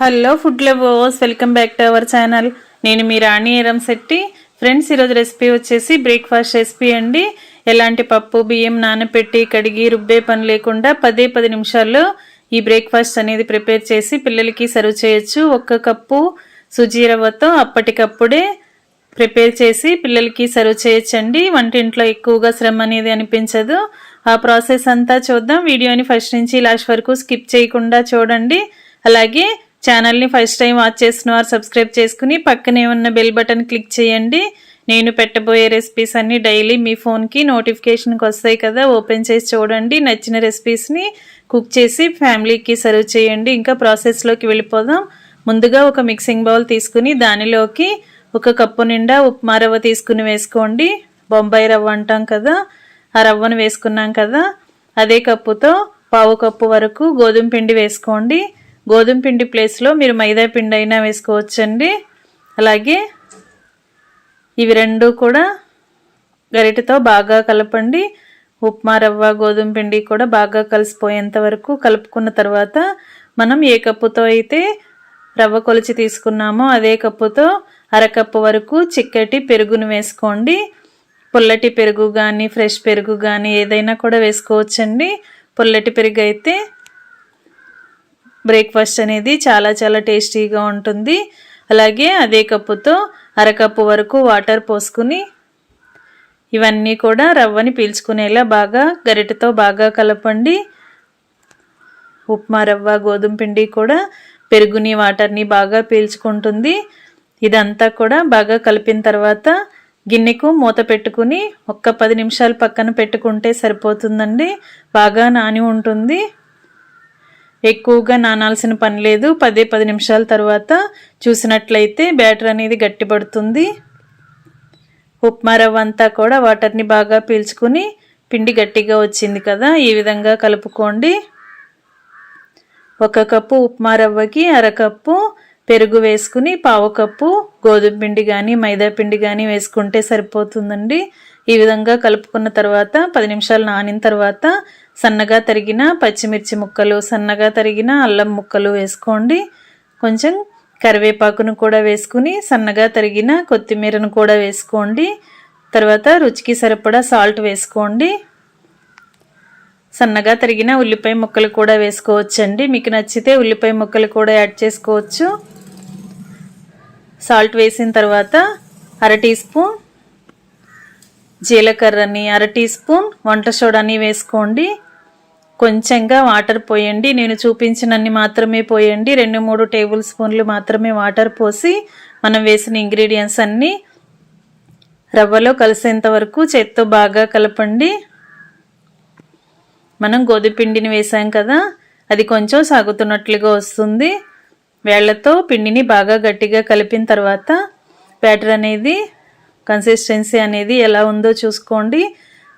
Hello food lovers, welcome back to our channel. నేను మీ రాణి Eramsetti. Friends, ఈరోజు recipe వచ్చేసి breakfast recipe అండి. ఎలాంటి పప్పు బియ్యం నానపెట్టి కడిగి రుబ్బే పని లేకుండా 10 నిమిషాల్లో ఈ బ్రేక్ఫాస్ట్ అనేది ప్రిపేర్ చేసి పిల్లలకి సర్వ్ చేయొచ్చు. 1 కప్పు సుజీ రవ్వతో అప్పటికప్పుడే ప్రిపేర్ చేసి పిల్లలకి సర్వ్ చేయొచ్చండి. వంటింట్లో ఎక్కువగా శ్రమ అనేది అనిపించదు. ఆ ప్రాసెస్ అంతా చూద్దాం. వీడియోని ఫస్ట్ నుంచి లాస్ట్ వరకు స్కిప్ చేయకుండా చూడండి. అలాగే ఛానల్ని ఫస్ట్ టైం వాచ్ చేసిన వారు సబ్స్క్రైబ్ చేసుకుని పక్కనే ఉన్న బెల్ బటన్ క్లిక్ చేయండి. నేను పెట్టబోయే రెసిపీస్ అన్నీ డైలీ మీ ఫోన్కి నోటిఫికేషన్కి వస్తాయి కదా, ఓపెన్ చేసి చూడండి. నచ్చిన రెసిపీస్ని కుక్ చేసి ఫ్యామిలీకి సర్వ్ చేయండి. ఇంకా ప్రాసెస్లోకి వెళ్ళిపోదాం. ముందుగా ఒక మిక్సింగ్ బౌల్ తీసుకుని దానిలోకి 1 కప్పు నిండా ఉప్మా రవ్వ తీసుకుని వేసుకోండి. బొంబాయి రవ్వ అంటాం కదా, ఆ రవ్వను వేసుకున్నాం కదా. అదే కప్పుతో 1/2 కప్పు వరకు గోధుమ పిండి వేసుకోండి. గోధుమ పిండి ప్లేస్లో మీరు మైదా పిండి అయినా వేసుకోవచ్చండి. అలాగే ఇవి రెండు కూడా గరిటెతో బాగా కలపండి. ఉప్మా రవ్వ గోధుమ పిండి కూడా బాగా కలిసిపోయేంత వరకు కలుపుకున్న తర్వాత మనం ఏ కప్పుతో అయితే రవ్వ కొలిచి తీసుకున్నామో అదే కప్పుతో 1/2 కప్పు వరకు చిక్కటి పెరుగును వేసుకోండి. పుల్లటి పెరుగు కానీ ఫ్రెష్ పెరుగు కానీ ఏదైనా కూడా వేసుకోవచ్చండి. పుల్లటి పెరుగు అయితే బ్రేక్ఫాస్ట్ అనేది చాలా టేస్టీగా ఉంటుంది. అలాగే అదే కప్పుతో 1/2 కప్పు వరకు వాటర్ పోసుకుని ఇవన్నీ కూడా రవ్వని పీల్చుకునేలా బాగా గరిటెతో బాగా కలపండి. ఉప్మా రవ్వ గోధుమ పిండి కూడా పెరుగుని వాటర్ని బాగా పీల్చుకుంటుంది. ఇదంతా కూడా బాగా కలిపిన తర్వాత గిన్నెకు మూత పెట్టుకుని 10 నిమిషాలు పక్కన పెట్టుకుంటే సరిపోతుందండి. బాగా నాని ఉంటుంది. ఎక్కువగా నానాల్సిన పని లేదు. 10 నిమిషాల తర్వాత చూసినట్లయితే బ్యాటర్ అనేది గట్టిపడుతుంది. ఉప్మా రవ్వ అంతా కూడా వాటర్ని బాగా పీల్చుకుని పిండి గట్టిగా వచ్చింది కదా, ఈ విధంగా కలుపుకోండి. 1 కప్పు ఉప్మా రవ్వకి 1/2 కప్పు పెరుగు వేసుకుని 1/2 కప్పు గోధుమ పిండి కానీ మైదా పిండి కానీ వేసుకుంటే సరిపోతుందండి. ఈ విధంగా కలుపుకున్న తర్వాత 10 నిమిషాలు నానిన తర్వాత సన్నగా తరిగిన పచ్చిమిర్చి ముక్కలు, సన్నగా తరిగిన అల్లం ముక్కలు వేసుకోండి. కొంచెం కరివేపాకును కూడా వేసుకుని సన్నగా తరిగిన కొత్తిమీరను కూడా వేసుకోండి. తర్వాత రుచికి సరిపడా సాల్ట్ వేసుకోండి. సన్నగా తరిగిన ఉల్లిపాయ ముక్కలు కూడా వేసుకోవచ్చండి. మీకు నచ్చితే ఉల్లిపాయ ముక్కలు కూడా యాడ్ చేసుకోవచ్చు. సాల్ట్ వేసిన తర్వాత 1/2 టీ స్పూన్ జీలకర్రని, 1/2 టీ స్పూన్ వంట సోడాని వేసుకోండి. కొంచెంగా వాటర్ పోయండి. నేను చూపించినన్ని మాత్రమే పోయండి. 2-3 టేబుల్ స్పూన్లు మాత్రమే వాటర్ పోసి మనం వేసిన ఇంగ్రీడియంట్స్ అన్నీ రవ్వలో కలిసేంత వరకు చేత్తో బాగా కలపండి. మనం గోధుమ పిండిని వేసాం కదా, అది కొంచెం సాగుతున్నట్లుగా వస్తుంది. వేళ్లతో పిండిని బాగా గట్టిగా కలిపిన తర్వాత బ్యాటర్ అనేది కన్సిస్టెన్సీ అనేది ఎలా ఉందో చూసుకోండి.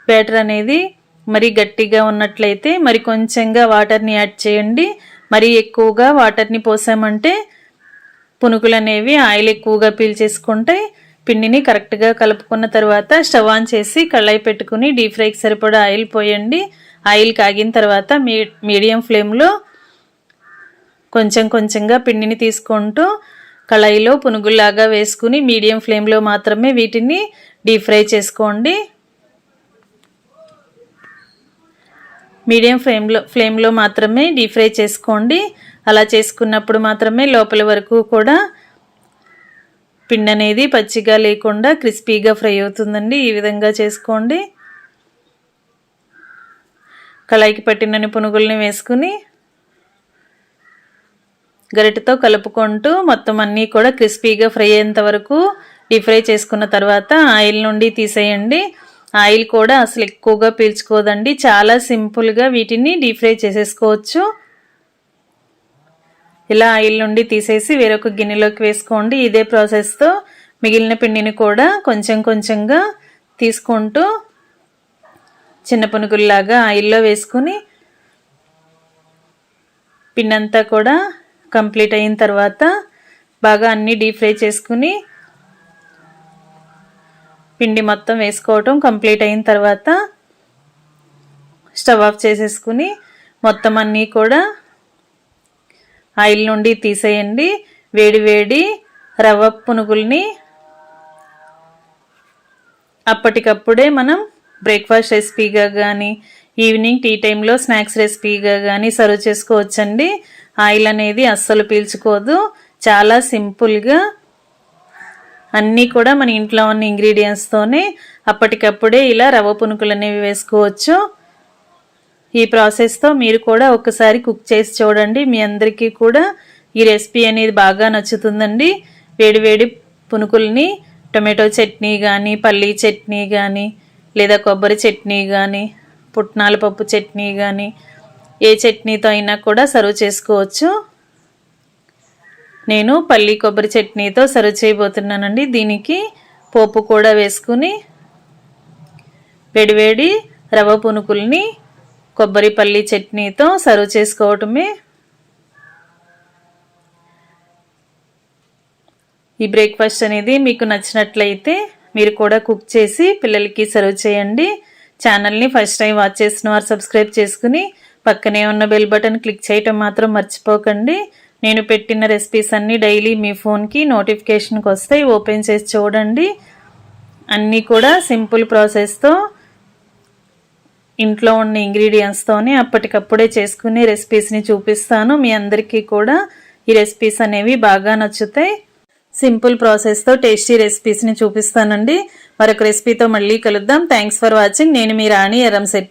బ్యాటర్ అనేది మరి గట్టిగా ఉన్నట్లయితే మరి కొంచెంగా వాటర్ని యాడ్ చేయండి. మరి ఎక్కువగా వాటర్ని పోసామంటే పునుకులు అనేవి ఆయిల్ ఎక్కువగా పీల్చేసుకుంటాయి. పిండిని కరెక్ట్గా కలుపుకున్న తర్వాత స్టవ్ ఆన్ చేసి కళాయి పెట్టుకుని డీప్ ఫ్రైకి సరిపడా ఆయిల్ పోయండి. ఆయిల్ కాగిన తర్వాత మీడియం ఫ్లేమ్లో కొంచెంగా పిండిని తీసుకుంటూ కళాయిలో పునుగుల్లాగా వేసుకుని మీడియం ఫ్లేమ్లో మాత్రమే వీటిని డీప్ ఫ్రై చేసుకోండి. మీడియం ఫ్లేమ్లో మాత్రమే డీప్ ఫ్రై చేసుకోండి. అలా చేసుకున్నప్పుడు మాత్రమే లోపల వరకు కూడా పిండి అనేది పచ్చిగా లేకుండా క్రిస్పీగా ఫ్రై అవుతుందండి. ఈ విధంగా చేసుకోండి. కళాయికి పట్టినన్ని పునుగుల్ని వేసుకుని గరిటెతో కలుపుకుంటూ మొత్తం అన్నీ కూడా క్రిస్పీగా ఫ్రై అయ్యేంత వరకు డీప్ ఫ్రై చేసుకున్న తర్వాత ఆయిల్ నుండి తీసేయండి. ఆయిల్ కూడా అసలు ఎక్కువగా పీల్చుకోదండి. చాలా సింపుల్గా వీటిని డీప్ ఫ్రై చేసేసుకోవచ్చు. ఇలా ఆయిల్ నుండి తీసేసి వేరొక గిన్నెలోకి వేసుకోండి. ఇదే ప్రాసెస్తో మిగిలిన పిండిని కూడా కొంచెంగా తీసుకుంటూ చిన్న పునుగుల్లాగా ఆయిల్లో వేసుకుని పిండి అంతా కూడా కంప్లీట్ అయిన తర్వాత బాగా అన్నీ డీప్ ఫ్రై చేసుకుని పిండి మొత్తం వేసుకోవటం కంప్లీట్ అయిన తర్వాత స్టవ్ ఆఫ్ చేసేసుకుని మొత్తం అన్నీ కూడా ఆయిల్ నుండి తీసేయండి. వేడి వేడి రవ్వ పునుగుల్ని అప్పటికప్పుడే మనం బ్రేక్ఫాస్ట్ రెసిపీగా కానీ ఈవినింగ్ టీ టైంలో స్నాక్స్ రెసిపీగా కానీ సర్వ్ చేసుకోవచ్చండి. ఆయిల్ అనేది అస్సలు పీల్చుకోదు. చాలా సింపుల్గా అన్నీ కూడా మన ఇంట్లో ఉన్న ఇంగ్రీడియంట్స్తోనే అప్పటికప్పుడే ఇలా రవ్వ పునుకులు అనేవి వేసుకోవచ్చు. ఈ ప్రాసెస్తో మీరు కూడా ఒకసారి కుక్ చేసి చూడండి. మీ అందరికీ కూడా ఈ రెసిపీ అనేది బాగా నచ్చుతుందండి. వేడివేడి పునుకుల్ని టొమాటో చట్నీ కానీ పల్లీ చట్నీ కానీ లేదా కొబ్బరి చట్నీ కానీ పుట్నాల పప్పు చట్నీ కానీ ఏ చట్నీతో అయినా కూడా సర్వ్ చేసుకోవచ్చు. నేను పల్లీ కొబ్బరి చట్నీతో సర్వ్ చేయబోతున్నానండి. దీనికి పోపు కూడా వేసుకుని వేడివేడి రవ్వ పునుకుల్ని కొబ్బరి పల్లీ చట్నీతో సర్వ్ చేసుకోవటమే. ఈ బ్రేక్ఫాస్ట్ అనేది మీకు నచ్చినట్లయితే మీరు కూడా కుక్ చేసి పిల్లలకి సర్వ్ చేయండి. ఛానల్ని ఫస్ట్ టైం వాచ్ చేసిన వారు సబ్స్క్రైబ్ చేసుకుని పక్కనే ఉన్న బెల్ బటన్ క్లిక్ చేయటం మాత్రం మర్చిపోకండి. నేను పెట్టిన రెసిపీస్ అన్నీ డైలీ మీ ఫోన్కి నోటిఫికేషన్కి వస్తాయి. ఓపెన్ చేసి చూడండి. అన్నీ కూడా సింపుల్ ప్రాసెస్తో ఇంట్లో ఉన్న ఇంగ్రీడియంట్స్తోనే అప్పటికప్పుడే చేసుకునే రెసిపీస్ని చూపిస్తాను. మీ అందరికీ కూడా ఈ రెసిపీస్ అనేవి బాగా నచ్చుతాయి. సింపుల్ ప్రాసెస్తో టేస్టీ రెసిపీస్ని చూపిస్తానండి. మరొక రెసిపీతో మళ్ళీ కలుద్దాం. Thanks for watching. నేను మీ రాణి ఎరంశెట్టి.